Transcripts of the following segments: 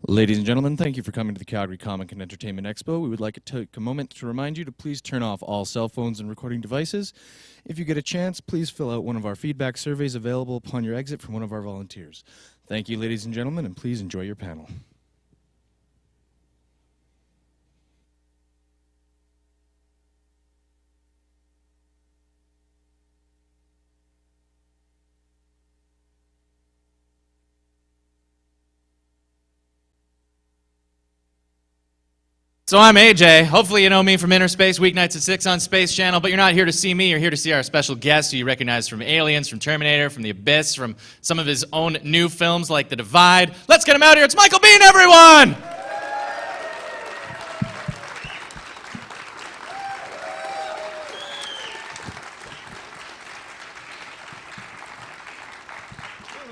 Ladies and gentlemen, thank you for coming to the Calgary Comic and Entertainment Expo. We would like to take a moment to remind you to please turn off all cell phones and recording devices. If you get a chance, please fill out one of our feedback surveys available upon your exit from one of our volunteers. Thank you, ladies and gentlemen, and please enjoy your panel. So I'm AJ. Hopefully you know me from Inner Space, weeknights at 6 on Space Channel, but you're not here to see me. You're here to see our special guest who you recognize from Aliens, from Terminator, from The Abyss, from some of his own new films like The Divide. Let's get him out here. It's Michael Biehn, everyone!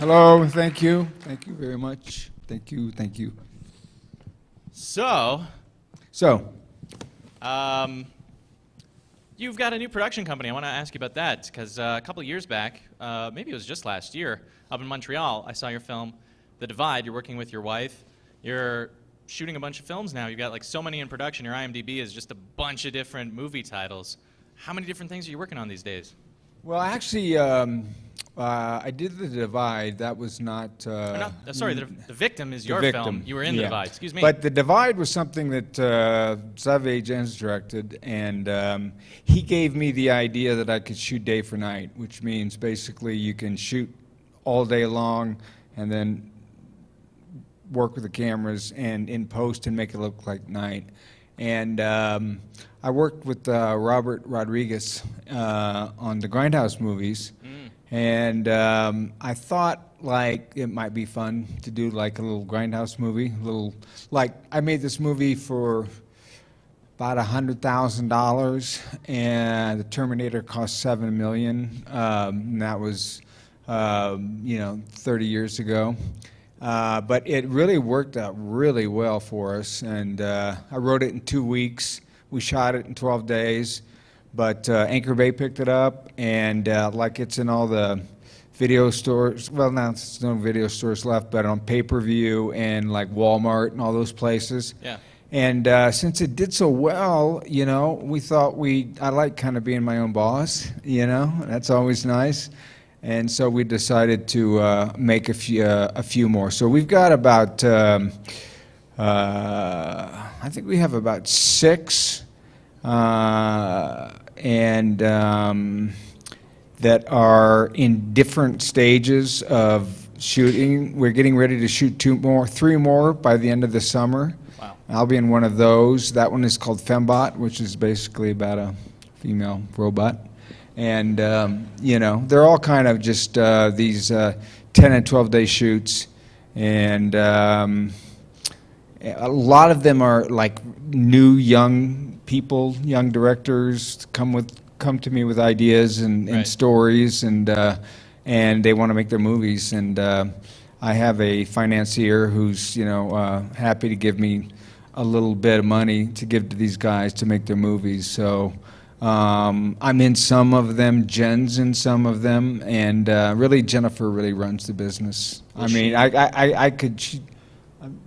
Hello, thank you. Thank you very much. Thank you, thank you. So, you've got a new production company. I want to ask you about that because a couple of years back, maybe it was just last year, up in Montreal, I saw your film, The Divide. You're working with your wife. You're shooting a bunch of films now. You've got like so many in production. Your IMDb is just a bunch of different movie titles. How many different things are you working on these days? Well, actually, I did The Divide. That was not... sorry, the Victim is your Victim. film. You were in The Divide. Excuse me. But The Divide was something that Xavier Jens directed, and he gave me the idea that I could shoot day for night, which means basically you can shoot all day long and then work with the cameras and in post and make it look like night. And I worked with Robert Rodriguez on the Grindhouse movies, and I thought like it might be fun to do like a little Grindhouse movie, I made this movie for about $100,000, and the Terminator cost $7 million, and that was 30 years ago. But it really worked out really well for us, and I wrote it in 2 weeks. We shot it in 12 days, but Anchor Bay picked it up, and like it's in all the video stores. Well, now there's no video stores left, but on pay-per-view and like Walmart and all those places. Yeah. And since it did so well, we thought I like kind of being my own boss. That's always nice. And so we decided to make a few more. So we've got about, I think we have about 6, and that are in different stages of shooting. We're getting ready to shoot 3 more by the end of the summer. Wow. I'll be in one of those. That one is called Fembot, which is basically about a female robot. And, they're all kind of just these 10 and 12-day shoots. And a lot of them are like new young people, young directors come to me with ideas and Right. stories, and they want to make their movies. And I have a financier who's, happy to give me a little bit of money to give to these guys to make their movies. So... I'm in some of them, Jen's in some of them, and really Jennifer really runs the business. Well, I mean,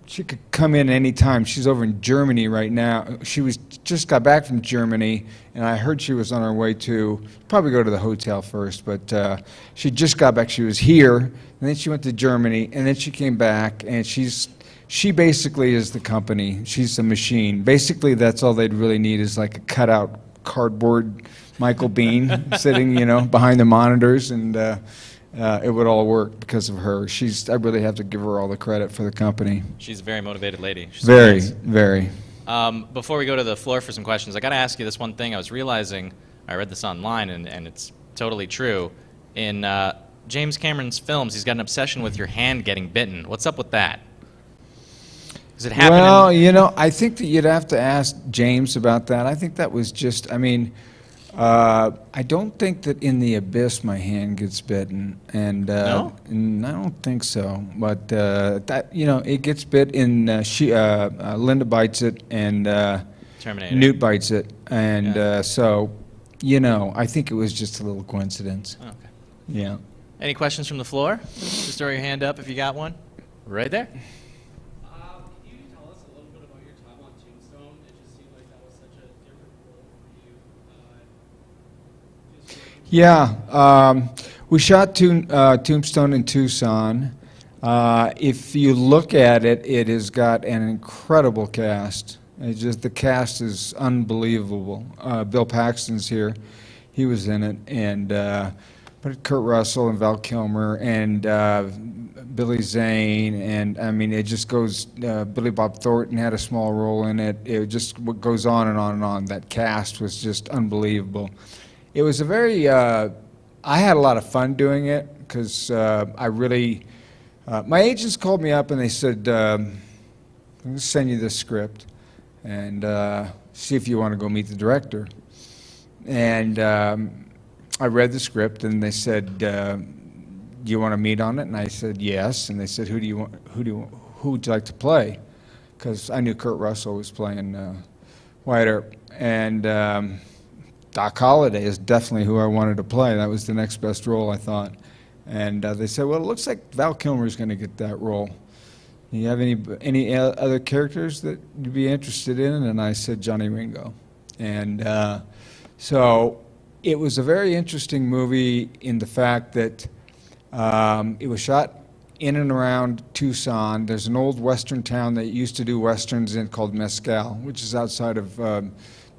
she could come in any time. She's over in Germany right now. Just got back from Germany, and I heard she was on her way to probably go to the hotel first, but she just got back. She was here, and then she went to Germany, and then she came back, and she basically is the company. She's a machine. Basically, that's all they'd really need is like a cutout cardboard Michael Biehn sitting, behind the monitors, and it would all work because of her. I really have to give her all the credit for the company. She's a very motivated lady. She's Very, nice. very. Before we go to the floor for some questions, I got to ask you this one thing. I was realizing, I read this online, and it's totally true. In James Cameron's films, he's got an obsession with your hand getting bitten. What's up with that? Does it happen? Well, I think that you'd have to ask James about that. I think that was just, I don't think that in The Abyss my hand gets bitten, and No? I don't think so. But that it gets bit in Linda bites it, and Terminator. Newt bites it, and Yeah. so I think it was just a little coincidence. Oh, okay. Yeah. Any questions from the floor? Just throw your hand up if you got one. Right there. Yeah, we shot Tombstone in Tucson. If you look at it, it has got an incredible cast. It's just the cast is unbelievable. Bill Paxton's here; he was in it, and but Kurt Russell and Val Kilmer and Billy Zane, and I mean it just goes. Billy Bob Thornton had a small role in it. It just goes on and on and on. That cast was just unbelievable. It was a very. I had a lot of fun doing it because I really. My agents called me up and they said, "I'm going to send you this script and see if you want to go meet the director." And I read the script and they said, "Do you want to meet on it?" And I said, "Yes." And they said, "Who would you like to play?" Because I knew Kurt Russell was playing Wyatt Earp, and Doc Holliday is definitely who I wanted to play. That was the next best role, I thought. And they said, "Well, it looks like Val Kilmer's going to get that role. Do you have any other characters that you'd be interested in?" And I said, "Johnny Ringo." And so it was a very interesting movie in the fact that it was shot in and around Tucson. There's an old western town that used to do westerns in called Mescal, which is outside of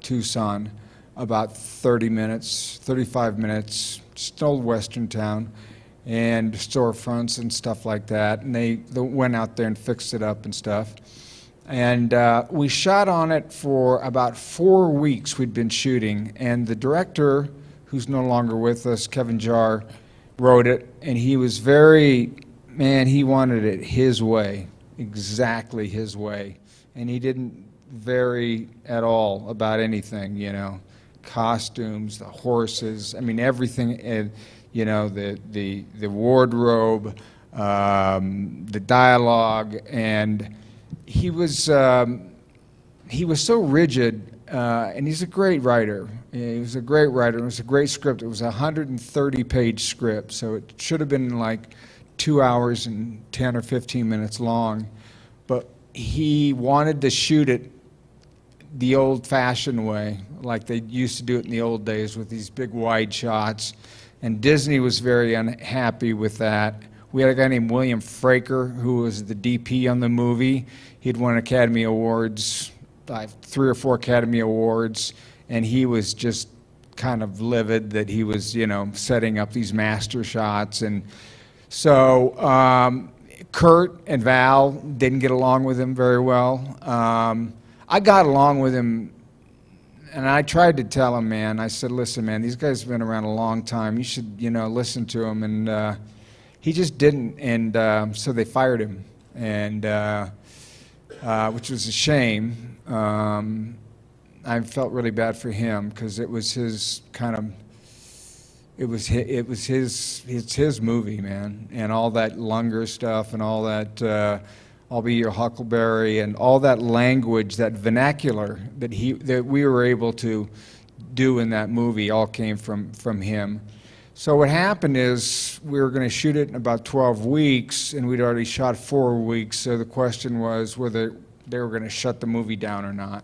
Tucson, about 30 minutes, 35 minutes, just an old western town, and storefronts and stuff like that. And they went out there and fixed it up and stuff. And we shot on it for about 4 weeks. We'd been shooting, and the director, who's no longer with us, Kevin Jarre, wrote it, and he was he wanted it his way, exactly his way. And he didn't vary at all about anything, you know. Costumes, the horses, I mean everything, you know, the wardrobe, the dialogue, and he was so rigid, and he's a great writer. He was a great writer. It was a great script. It was a 130-page script, so it should have been like 2 hours and 10 or 15 minutes long, but he wanted to shoot it the old-fashioned way, like they used to do it in the old days with these big wide shots, and Disney was very unhappy with that. We had a guy named William Fraker who was the DP on the movie. He'd won Academy Awards, 3 or 4 Academy Awards, and he was just kind of livid that he was, you know, setting up these master shots. And so Kurt and Val didn't get along with him very well. I got along with him, and I tried to tell him, man, I said, "Listen, man, these guys have been around a long time. You should, you know, listen to them." And he just didn't, and so they fired him, and which was a shame. I felt really bad for him because it was his kind of, it's his movie, man, and all that Lunger stuff and all that. I'll Be Your Huckleberry, and all that language, that vernacular that we were able to do in that movie all came from him. So what happened is we were going to shoot it in about 12 weeks, and we'd already shot 4 weeks, so the question was whether they were going to shut the movie down or not.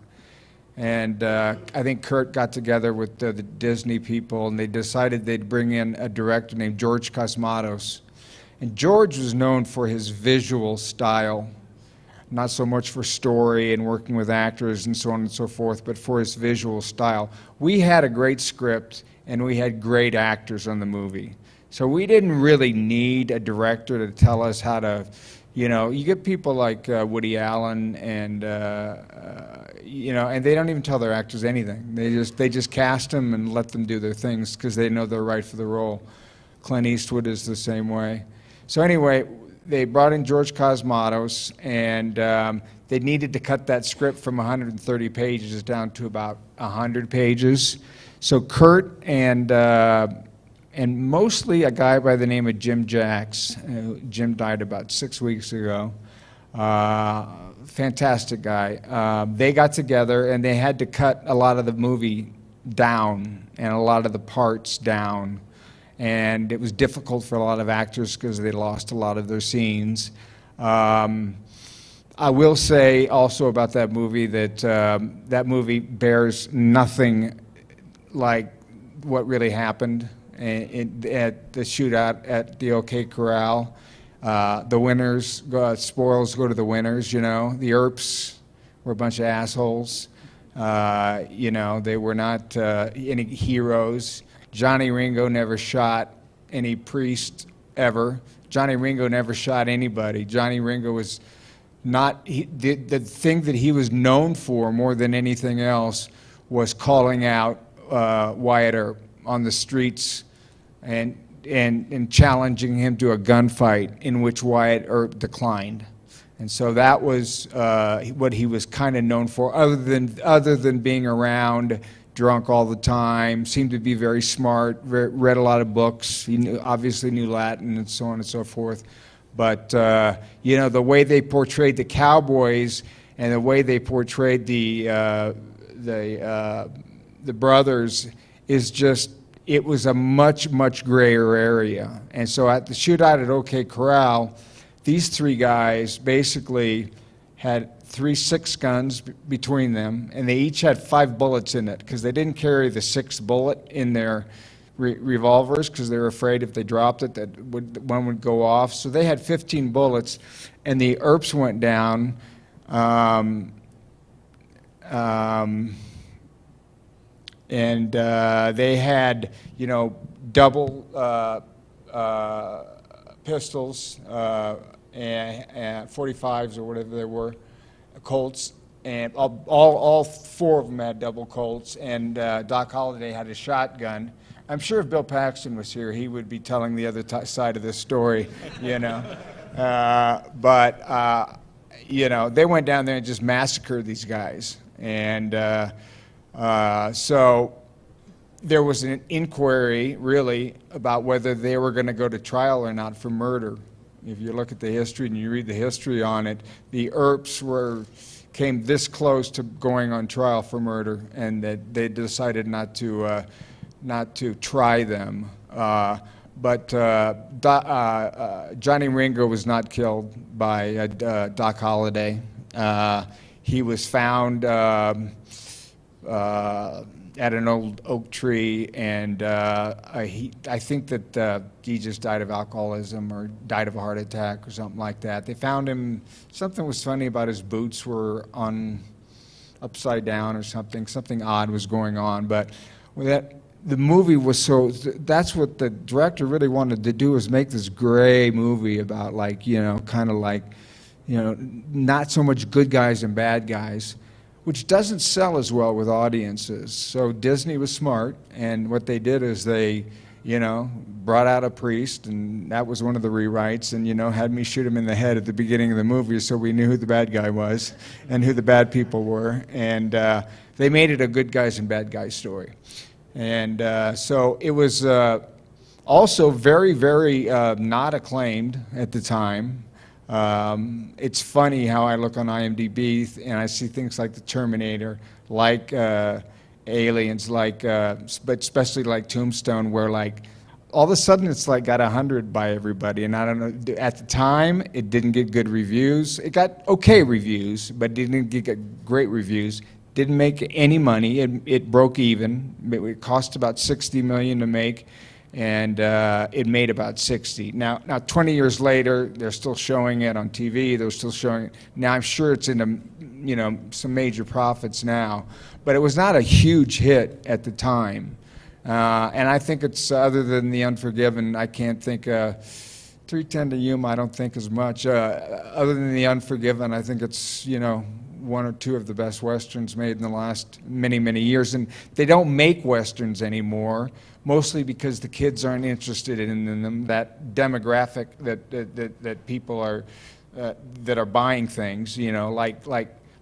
And I think Kurt got together with the Disney people, and they decided they'd bring in a director named George Cosmatos. And George was known for his visual style, not so much for story and working with actors and so on and so forth, but for his visual style. We had a great script, and we had great actors on the movie. So we didn't really need a director to tell us how to, you know, you get people like Woody Allen and, you know, and they don't even tell their actors anything. They just cast them and let them do their things because they know they're right for the role. Clint Eastwood is the same way. So anyway, they brought in George Cosmatos, and they needed to cut that script from 130 pages down to about 100 pages. So Kurt and mostly a guy by the name of Jim Jacks. Jim died about 6 weeks ago. Fantastic guy. They got together, and they had to cut a lot of the movie down and a lot of the parts down. And it was difficult for a lot of actors because they lost a lot of their scenes. I will say also about that movie that that movie bears nothing like what really happened. at the shootout at the OK Corral. The winners, spoils go to the winners, you know. The Earps were a bunch of assholes. You know, they were not any heroes. Johnny Ringo never shot any priest ever. Johnny Ringo never shot anybody. Johnny Ringo was not, the thing that he was known for more than anything else was calling out Wyatt Earp on the streets and challenging him to a gunfight in which Wyatt Earp declined. And so that was what he was kind of known for, other than being around drunk all the time, seemed to be very smart, read a lot of books. He obviously knew Latin and so on and so forth. But, you know, the way they portrayed the cowboys and the way they portrayed the brothers is just, it was a much, much grayer area. And so at the shootout at OK Corral, these three guys basically had 3 6 guns between them, and they each had 5 bullets in it because they didn't carry the 6th bullet in their revolvers because they were afraid if they dropped it that one would go off. So they had 15 bullets, and the Earps went down. And they had, you know, double pistols, and 45s or whatever they were, Colts, and all 4 of them had double Colts, and Doc Holliday had a shotgun. I'm sure if Bill Paxton was here, he would be telling the other side of this story, you know. But you know, they went down there and just massacred these guys. And so there was an inquiry, really, about whether they were going to go to trial or not for murder. If you look at the history and you read the history on it, the Earps came this close to going on trial for murder, and that they decided not to try them. But Johnny Ringo was not killed by Doc Holliday. He was found at an old oak tree, and I think that he just died of alcoholism or died of a heart attack or something like that. They found him, something was funny about his boots were upside down or something odd was going on. But the movie was that's what the director really wanted to do, was make this gray movie about, like, you know, kind of like, you know, not so much good guys and bad guys, which doesn't sell as well with audiences. So Disney was smart, and what they did is they, you know, brought out a priest, and that was one of the rewrites, and, you know, had me shoot him in the head at the beginning of the movie so we knew who the bad guy was and who the bad people were. And they made it a good guys and bad guys story. And so it was also very, very not acclaimed at the time. It's funny how I look on IMDb and I see things like the Terminator, like Aliens, like but especially like Tombstone, where like all of a sudden it's like got 100 by everybody, and I don't know. At the time, it didn't get good reviews. It got okay reviews, but didn't get great reviews. Didn't make any money. It broke even. It cost about $60 million to make, and it made about 60. Now 20 years later, they're still showing it on TV. They're still showing it. Now I'm sure it's in you know, some major profits now, but it was not a huge hit at the time. And I think it's, other than The Unforgiven, I can't think. 3:10 to Yuma, I don't think as much. Other than The Unforgiven, I think it's, you know, 1 or 2 of the best Westerns made in the last many, many years. And they don't make Westerns anymore, mostly because the kids aren't interested in them. That demographic that people are, that are buying things, you know, like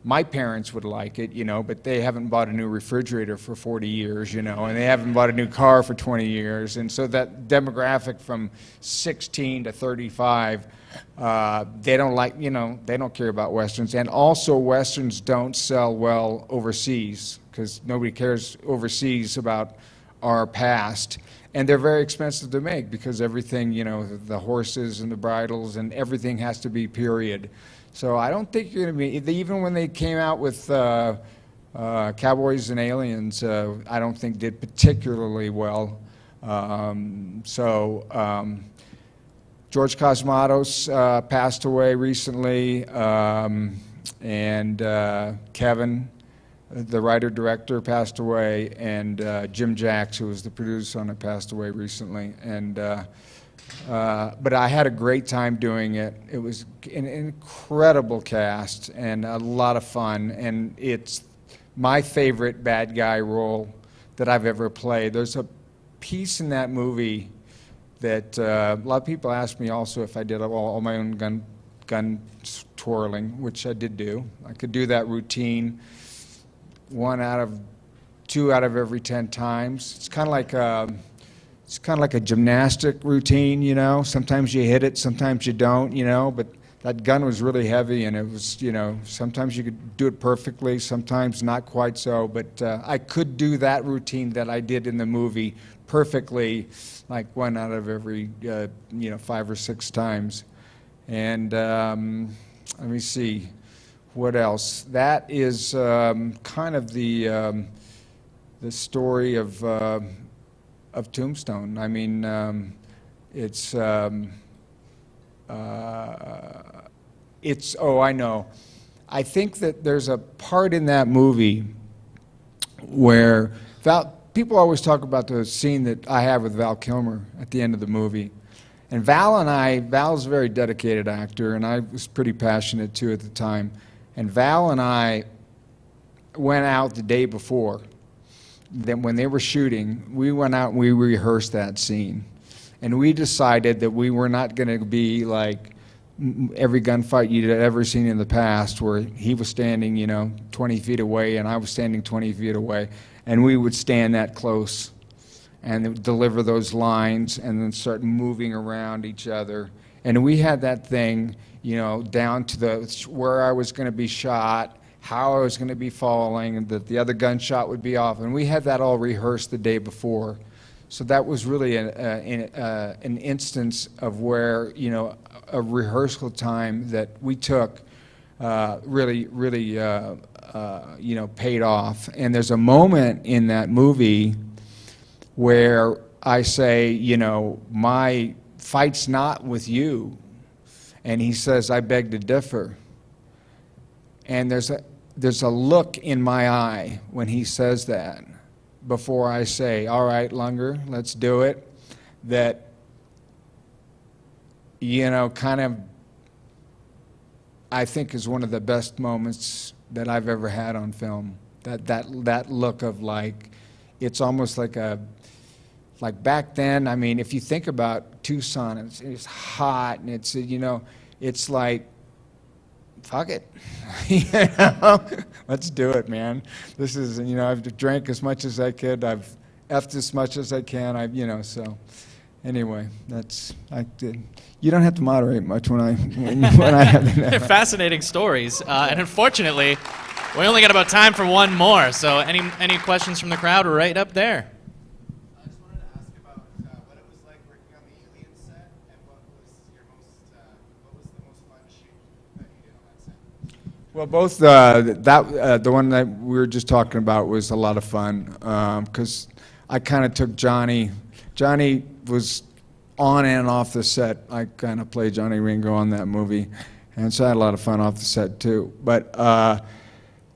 my parents would like it, you know, but they haven't bought a new refrigerator for 40 years, you know, and they haven't bought a new car for 20 years. And so that demographic from 16 to 35, they don't like, you know, they don't care about Westerns. And also Westerns don't sell well overseas because nobody cares overseas about our past. And they're very expensive to make because everything, you know, the horses and the bridles and everything has to be period. So I don't think you're going to be, even when they came out with Cowboys and Aliens, I don't think did particularly well. George Cosmatos passed away recently, and Kevin, the writer-director, passed away, and Jim Jacks, who was the producer on it, passed away recently. But I had a great time doing it. It was an incredible cast and a lot of fun, and it's my favorite bad guy role that I've ever played. There's a piece in that movie that a lot of people ask me also if I did all my own gun twirling, which I did do. I could do that routine 2 out of every 10 times. It's kind of like a gymnastic routine, you know. Sometimes you hit it, sometimes you don't, you know. But that gun was really heavy, and it was, you know, sometimes you could do it perfectly, sometimes not quite so. But I could do that routine that I did in the movie perfectly, like 1 out of every, 5 or 6 times. And let me see, what else? That is kind of the story of Tombstone. I mean, it's oh, I know. I think that there's a part in that movie where people always talk about the scene that I have with Val Kilmer at the end of the movie. And Val's a very dedicated actor, and I was pretty passionate too at the time. And Val and I went out the day before. Then when they were shooting, we went out and we rehearsed that scene. And we decided that we were not going to be like every gunfight you'd ever seen in the past, where he was standing, 20 feet away and I was standing 20 feet away. And we would stand that close and deliver those lines and then start moving around each other. And we had that thing, down to where I was going to be shot, how I was going to be falling, and that the other gunshot would be off. And we had that all rehearsed the day before. So that was really an instance of where, a rehearsal time that we took really paid off. And there's a moment in that movie where I say, my fight's not with you. And he says, I beg to differ. And there's a look in my eye when he says that, before I say, all right, Lunger, let's do it, that, kind of, I think is one of the best moments that I've ever had on film. That look of like, it's almost like back then, I mean, if you think about Tucson, it's hot, and it's like, fuck it, let's do it, man. This is, I've drank as much as I could, I've effed as much as I can, so anyway, I did. You don't have to moderate much when I have They're fascinating stories, and unfortunately, we only got about time for one more. So, any questions from the crowd? Right up there. I just wanted to ask about what it was like working on the Alien set, and what was the most fun shoot that you did on that set? Well, both the one that we were just talking about was a lot of fun, because I kind of took Johnny. Johnny was on and off the set. I kind of played Johnny Ringo on that movie, and so I had a lot of fun off the set too. But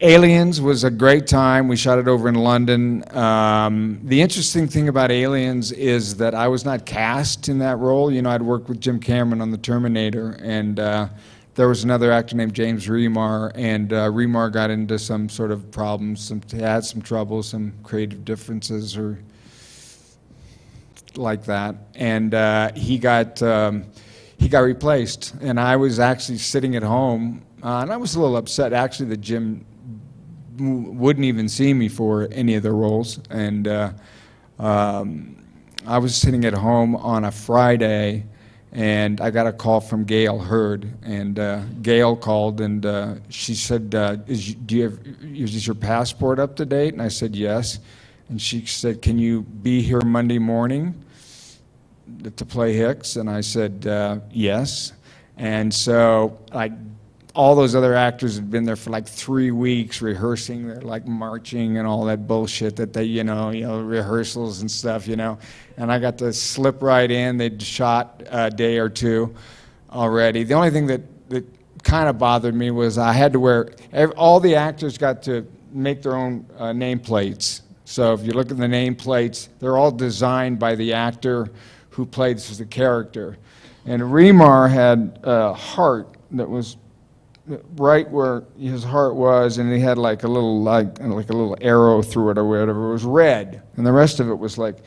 Aliens was a great time. We shot it over in London. The interesting thing about Aliens is that I was not cast in that role. I'd worked with Jim Cameron on the Terminator, and there was another actor named James Remar, and Remar got into some sort of problems, had some trouble, some creative differences or like that, and he got replaced. And I was actually sitting at home, and I was a little upset actually that Jim wouldn't even see me for any of the roles. And I was sitting at home on a Friday, and I got a call from Gail Hurd, and Gail called, and she said, is your passport up to date? And I said, yes. And she said, can you be here Monday morning to play Hicks? And I said, yes. And so all those other actors had been there for like 3 weeks rehearsing. They're like marching and all that bullshit that they, rehearsals and stuff, And I got to slip right in. They'd shot a day or two already. The only thing that kind of bothered me was I had to wear, all the actors got to make their own nameplates. So if you look at the nameplates, they're all designed by the actor who played the character. And Remar had a heart that was right where his heart was, and he had like a little arrow through it or whatever. It was red, and the rest of it was like,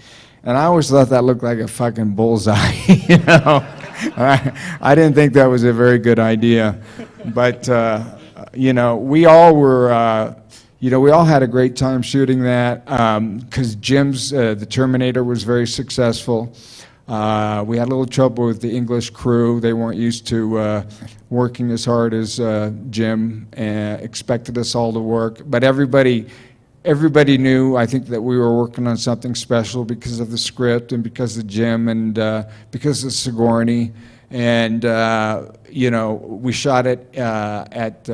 and I always thought that looked like a fucking bullseye, I didn't think that was a very good idea, but we all were. We all had a great time shooting that because Jim's the Terminator was very successful. We had a little trouble with the English crew. They weren't used to working as hard as Jim expected us all to work. But everybody knew, I think, that we were working on something special because of the script and because of Jim and because of Sigourney. And, we shot it at,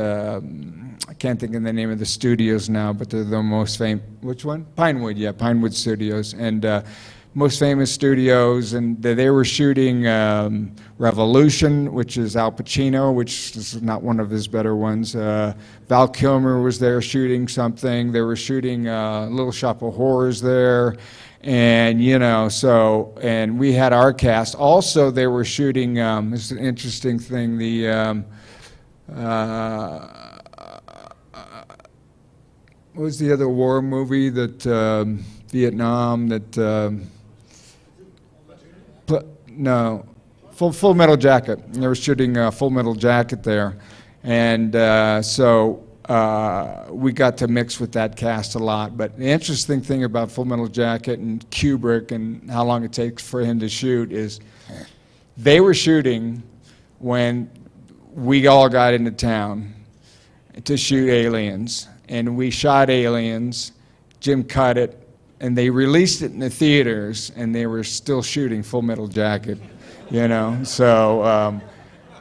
I can't think of the name of the studios now, but they're the most famous, which one? Pinewood, yeah, Pinewood Studios. And most famous studios, and they were shooting Revolution, which is Al Pacino, which is not one of his better ones. Val Kilmer was there shooting something. They were shooting Little Shop of Horrors there. And, and we had our cast. Also, they were shooting, this is an interesting thing, what was the other war movie that, Vietnam, that, no, Full Metal Jacket. They were shooting Full Metal Jacket there. And so we got to mix with that cast a lot. But the interesting thing about Full Metal Jacket and Kubrick and how long it takes for him to shoot is they were shooting when we all got into town to shoot Aliens. And we shot Aliens, Jim cut it, and they released it in the theaters, and they were still shooting Full Metal Jacket, So,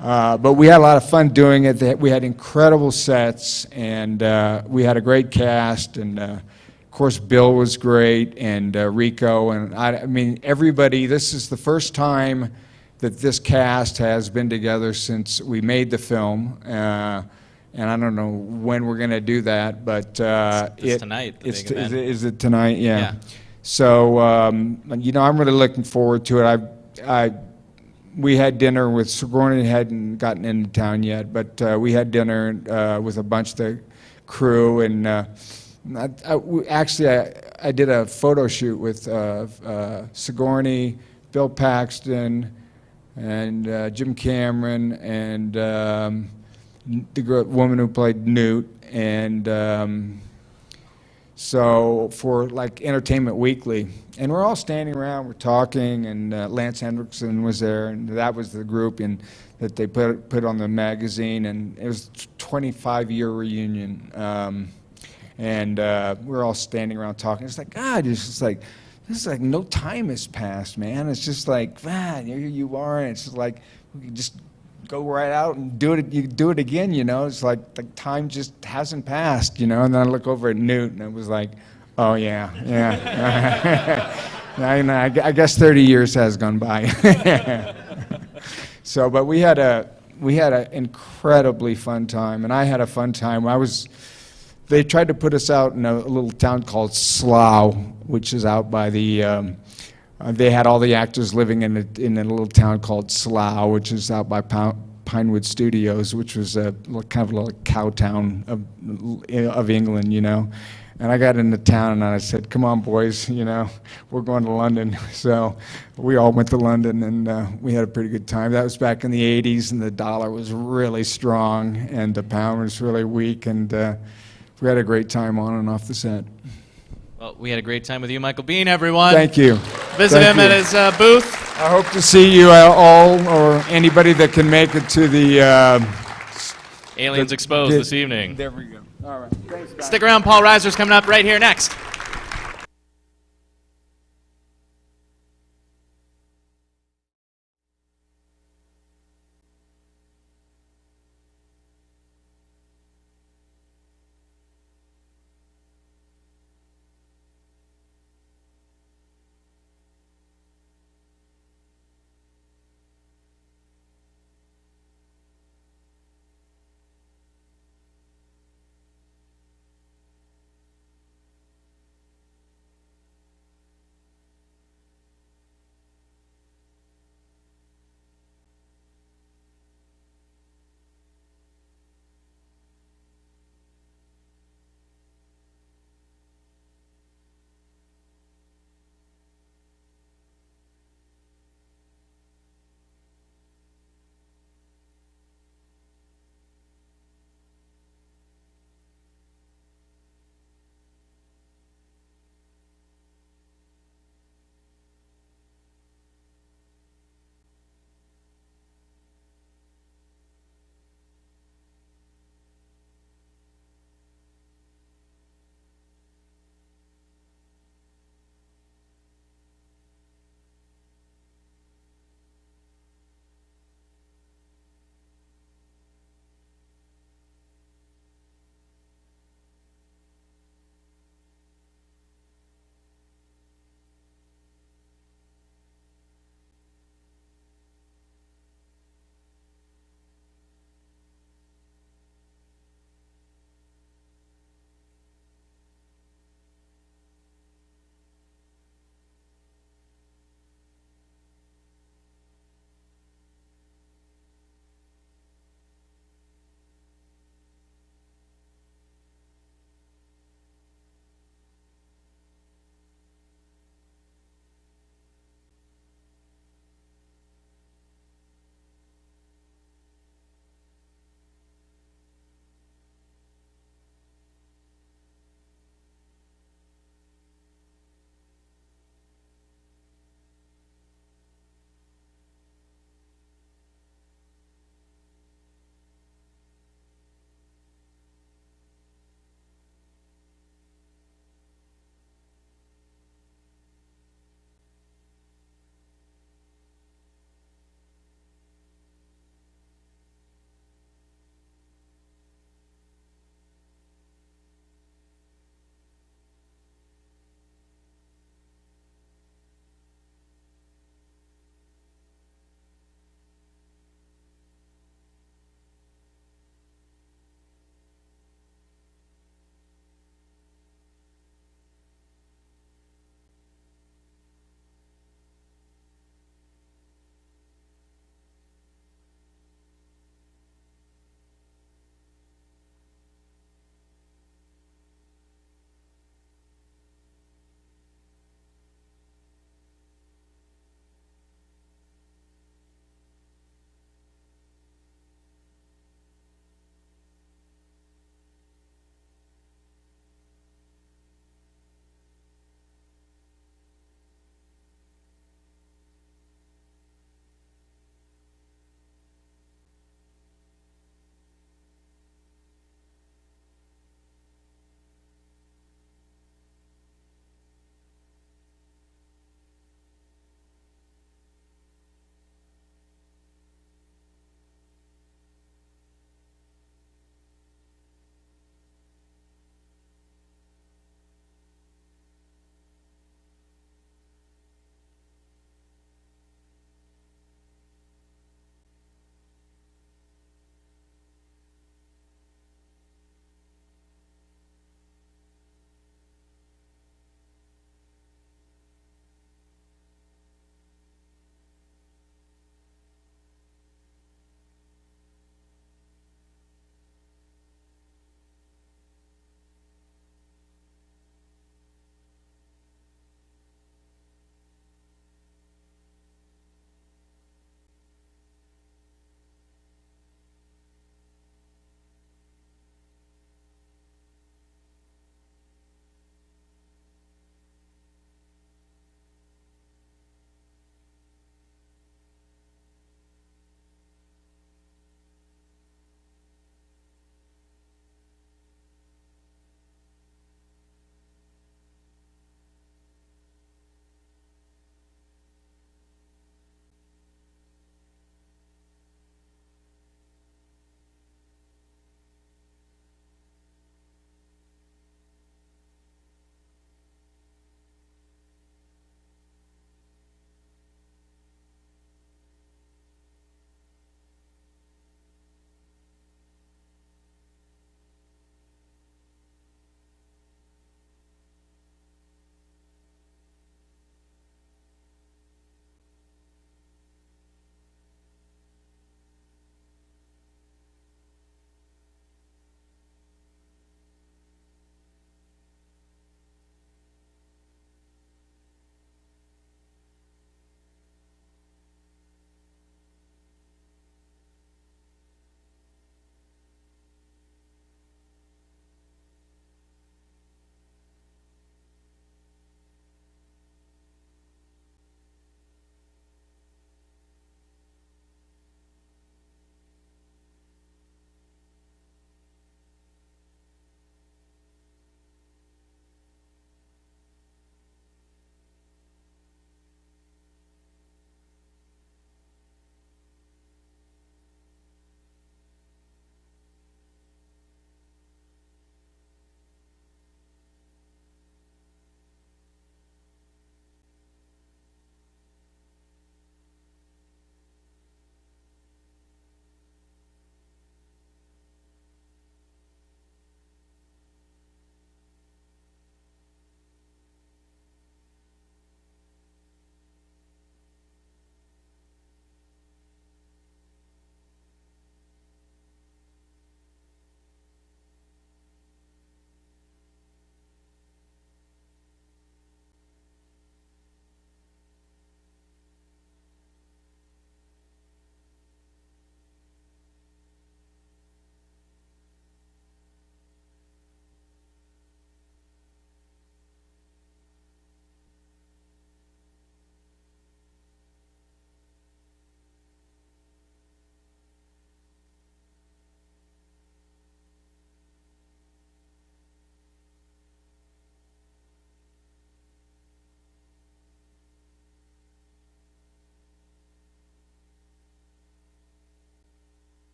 but we had a lot of fun doing it. We had incredible sets, and we had a great cast, and of course Bill was great, and Rico, and I mean everybody. This is the first time that this cast has been together since we made the film. And I don't know when we're going to do that, but it's tonight. Is it tonight? Yeah. So I'm really looking forward to it. We had dinner with Sigourney. Hadn't gotten into town yet, but we had dinner with a bunch of the crew, and I did a photo shoot with Sigourney, Bill Paxton, and Jim Cameron, and the woman who played Newt, and so for like Entertainment Weekly, and we're all standing around, we're talking, and Lance Henriksen was there, and that was the group that they put on the magazine, and it was a 25-year reunion, and we're all standing around talking. It's like, God, it's just like, this is like no time has passed, man. It's just like, man, here you are, and it's just like, we can just go right out and do it. You do it again, It's like time just hasn't passed, And then I look over at Newt, and it was like, oh yeah. I guess 30 years has gone by. So, but we had an incredibly fun time, and I had a fun time. They tried to put us out in a little town called Slough, which is out by the. They had all the actors living in a little town called Slough, which is out by Pinewood Studios, which was a kind of a little cow town of England, And I got into town and I said, "Come on, boys, we're going to London." So we all went to London, and we had a pretty good time. That was back in the '80s, and the dollar was really strong, and the pound was really weak, and we had a great time on and off the set. Well, we had a great time with you, Michael Biehn, everyone. Thank you. Visit him at his booth. I hope to see you all, or anybody that can make it to the Aliens Exposed this evening. There we go. All right. Thanks, guys. Stick around. Paul Reiser's coming up right here next.